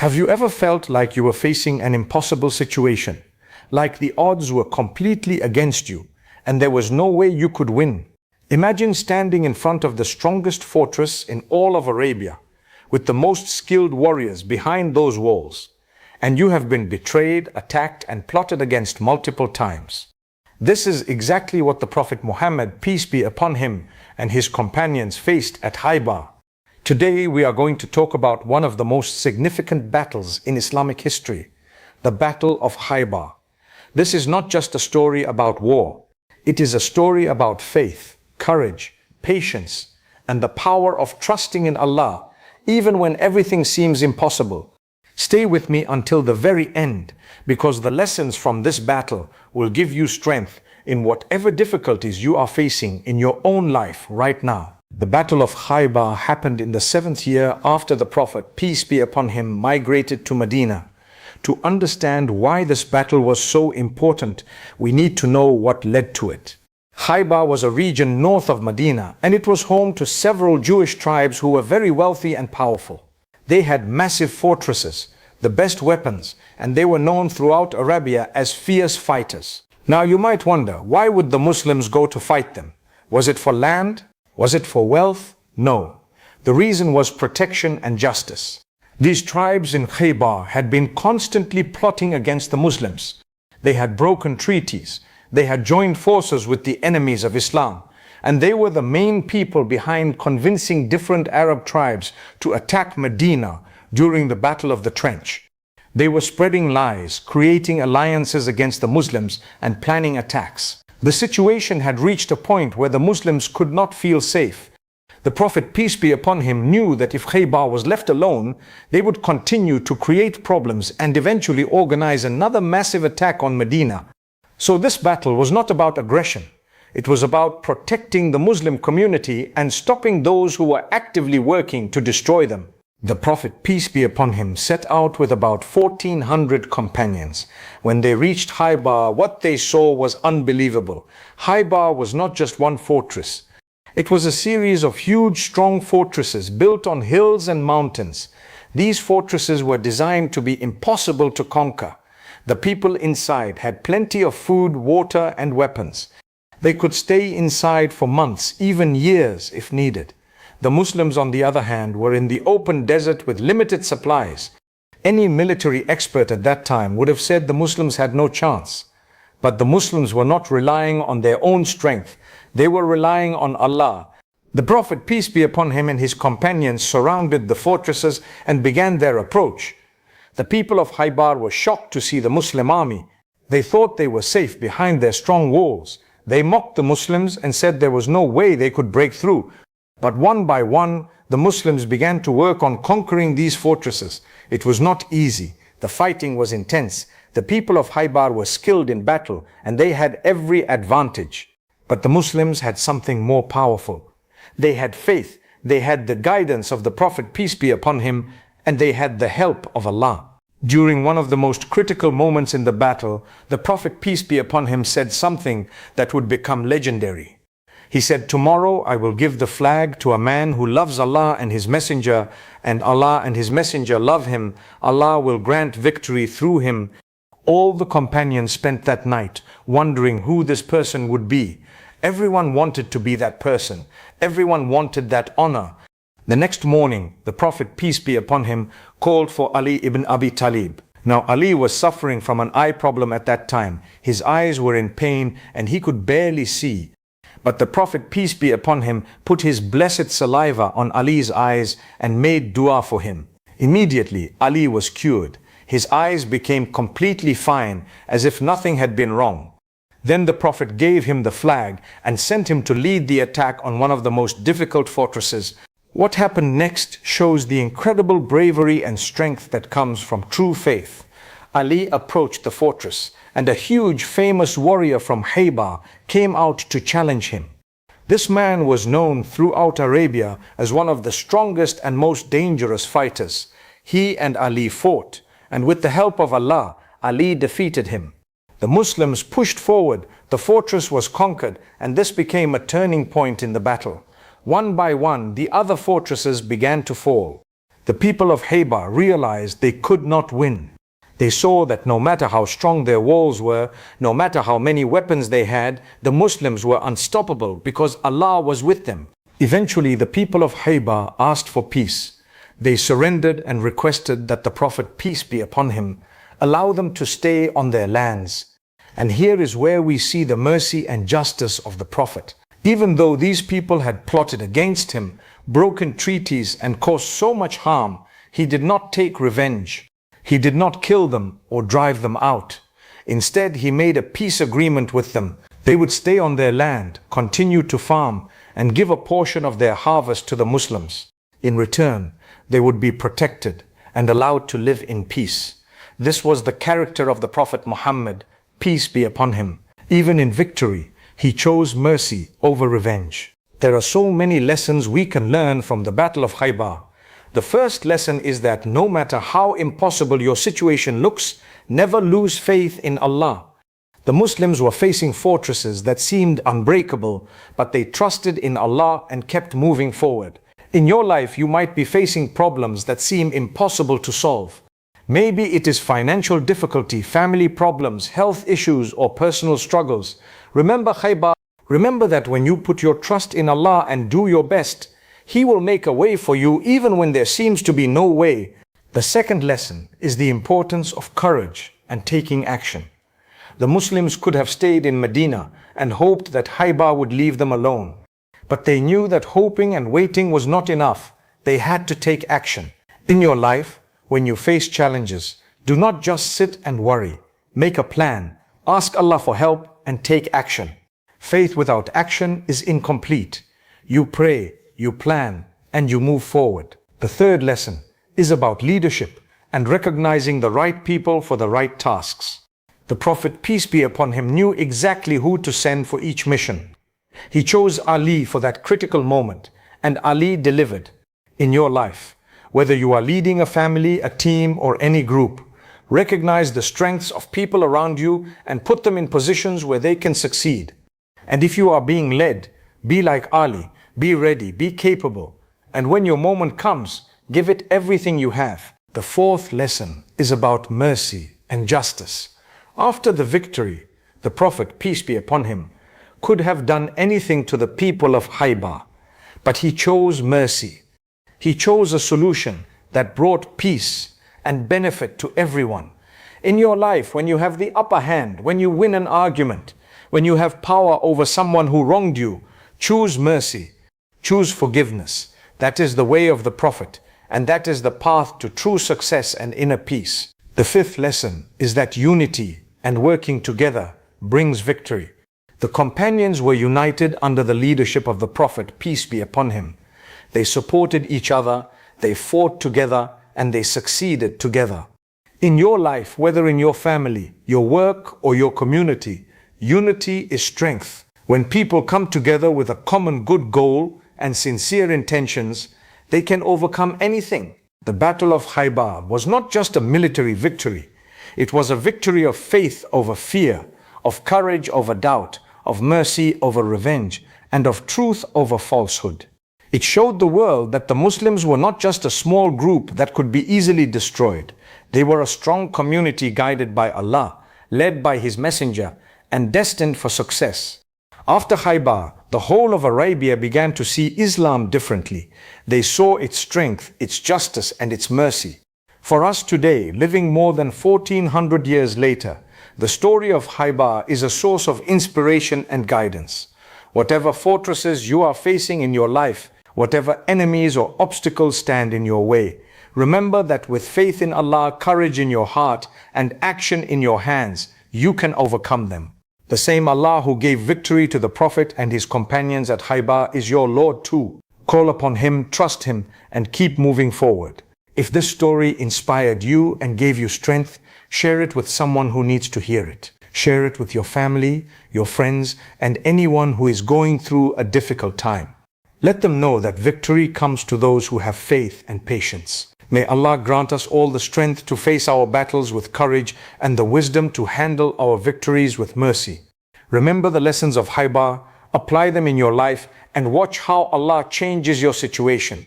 Have you ever felt like you were facing an impossible situation? Like the odds were completely against you, and there was no way you could win? Imagine standing in front of the strongest fortress in all of Arabia, with the most skilled warriors behind those walls, and you have been betrayed, attacked, and plotted against multiple times. This is exactly what the Prophet Muhammad, peace be upon him, and his companions faced at Khaybar. Today we are going to talk about one of the most significant battles in Islamic history, the Battle of Khaybar. This is not just a story about war. It is a story about faith, courage, patience, and the power of trusting in Allah, even when everything seems impossible. Stay with me until the very end, because the lessons from this battle will give you strength in whatever difficulties you are facing in your own life right now. The Battle of Khaybar happened in the 7th year after the Prophet, peace be upon him, migrated to Medina. To understand why this battle was so important, we need to know what led to it. Khaybar was a region north of Medina, and it was home to several Jewish tribes who were very wealthy and powerful. They had massive fortresses, the best weapons, and they were known throughout Arabia as fierce fighters. Now you might wonder, why would the Muslims go to fight them? Was it for land? Was it for wealth? No. The reason was protection and justice. These tribes in Khaybar had been constantly plotting against the Muslims. They had broken treaties. They had joined forces with the enemies of Islam. And they were the main people behind convincing different Arab tribes to attack Medina during the Battle of the Trench. They were spreading lies, creating alliances against the Muslims, and planning attacks. The situation had reached a point where the Muslims could not feel safe. The Prophet, peace be upon him, knew that if Khaybar was left alone, they would continue to create problems and eventually organize another massive attack on Medina. So this battle was not about aggression. It was about protecting the Muslim community and stopping those who were actively working to destroy them. The Prophet, peace be upon him, set out with about 1,400 companions. When they reached Khaybar, what they saw was unbelievable. Khaybar was not just one fortress. It was a series of huge, strong fortresses built on hills and mountains. These fortresses were designed to be impossible to conquer. The people inside had plenty of food, water, and weapons. They could stay inside for months, even years if needed. The Muslims, on the other hand, were in the open desert with limited supplies. Any military expert at that time would have said the Muslims had no chance. But the Muslims were not relying on their own strength. They were relying on Allah. The Prophet, peace be upon him, and his companions surrounded the fortresses and began their approach. The people of Khaybar were shocked to see the Muslim army. They thought they were safe behind their strong walls. They mocked the Muslims and said there was no way they could break through. But one by one, the Muslims began to work on conquering these fortresses. It was not easy. The fighting was intense. The people of Khaybar were skilled in battle, and they had every advantage. But the Muslims had something more powerful. They had faith. They had the guidance of the Prophet, peace be upon him, and they had the help of Allah. During one of the most critical moments in the battle, the Prophet, peace be upon him, said something that would become legendary. He said, "Tomorrow I will give the flag to a man who loves Allah and His Messenger, and Allah and His Messenger love him. Allah will grant victory through him." All the companions spent that night wondering who this person would be. Everyone wanted to be that person. Everyone wanted that honor. The next morning, the Prophet, peace be upon him, called for Ali ibn Abi Talib. Now Ali was suffering from an eye problem at that time. His eyes were in pain and he could barely see. But the Prophet, peace be upon him, put his blessed saliva on Ali's eyes and made dua for him. Immediately, Ali was cured. His eyes became completely fine, as if nothing had been wrong. Then the Prophet gave him the flag and sent him to lead the attack on one of the most difficult fortresses. What happened next shows the incredible bravery and strength that comes from true faith. Ali approached the fortress, and a huge famous warrior from Khaybar came out to challenge him. This man was known throughout Arabia as one of the strongest and most dangerous fighters. He and Ali fought, and with the help of Allah, Ali defeated him. The Muslims pushed forward, the fortress was conquered, and this became a turning point in the battle. One by one, the other fortresses began to fall. The people of Khaybar realized they could not win. They saw that no matter how strong their walls were, no matter how many weapons they had, the Muslims were unstoppable because Allah was with them. Eventually, the people of Khaybar asked for peace. They surrendered and requested that the Prophet, peace be upon him, allow them to stay on their lands. And here is where we see the mercy and justice of the Prophet. Even though these people had plotted against him, broken treaties and caused so much harm, he did not take revenge. He did not kill them or drive them out. Instead, he made a peace agreement with them. They would stay on their land, continue to farm, and give a portion of their harvest to the Muslims. In return, they would be protected and allowed to live in peace. This was the character of the Prophet Muhammad, peace be upon him. Even in victory, he chose mercy over revenge. There are so many lessons we can learn from the Battle of Khaybar. The first lesson is that no matter how impossible your situation looks, never lose faith in Allah. The Muslims were facing fortresses that seemed unbreakable, but they trusted in Allah and kept moving forward. In your life, you might be facing problems that seem impossible to solve. Maybe it is financial difficulty, family problems, health issues, or personal struggles. Remember Khaybar. Remember that when you put your trust in Allah and do your best, He will make a way for you even when there seems to be no way. The second lesson is the importance of courage and taking action. The Muslims could have stayed in Medina and hoped that Khaybar would leave them alone. But they knew that hoping and waiting was not enough. They had to take action. In your life, when you face challenges, do not just sit and worry. Make a plan, ask Allah for help, and take action. Faith without action is incomplete. You pray, you plan, and you move forward. The third lesson is about leadership and recognizing the right people for the right tasks. The Prophet, peace be upon him, knew exactly who to send for each mission. He chose Ali for that critical moment, and Ali delivered. In your life, whether you are leading a family, a team, or any group, recognize the strengths of people around you and put them in positions where they can succeed. And if you are being led, be like Ali, be ready, be capable, and when your moment comes, give it everything you have. The fourth lesson is about mercy and justice. After the victory, the Prophet, peace be upon him, could have done anything to the people of Khaybar, but he chose mercy. He chose a solution that brought peace and benefit to everyone. In your life, when you have the upper hand, when you win an argument, when you have power over someone who wronged you, choose mercy, choose forgiveness. That is the way of the Prophet, and that is the path to true success and inner peace. The fifth lesson is that unity and working together brings victory. The companions were united under the leadership of the Prophet, peace be upon him. They supported each other, they fought together, and they succeeded together. In your life, whether in your family, your work, or your community, unity is strength. When people come together with a common good goal and sincere intentions, they can overcome anything. The Battle of Khaybar was not just a military victory. It was a victory of faith over fear, of courage over doubt, of mercy over revenge, and of truth over falsehood. It showed the world that the Muslims were not just a small group that could be easily destroyed. They were a strong community guided by Allah, led by His Messenger, and destined for success. After Khaybar, the whole of Arabia began to see Islam differently. They saw its strength, its justice, and its mercy. For us today, living more than 1400 years later, the story of Khaybar is a source of inspiration and guidance. Whatever fortresses you are facing in your life, whatever enemies or obstacles stand in your way, remember that with faith in Allah, courage in your heart, and action in your hands, you can overcome them. The same Allah who gave victory to the Prophet and his companions at Khaybar is your Lord too. Call upon Him, trust Him, and keep moving forward. If this story inspired you and gave you strength, share it with someone who needs to hear it. Share it with your family, your friends, and anyone who is going through a difficult time. Let them know that victory comes to those who have faith and patience. May Allah grant us all the strength to face our battles with courage and the wisdom to handle our victories with mercy. Remember the lessons of Khaybar, apply them in your life, and watch how Allah changes your situation.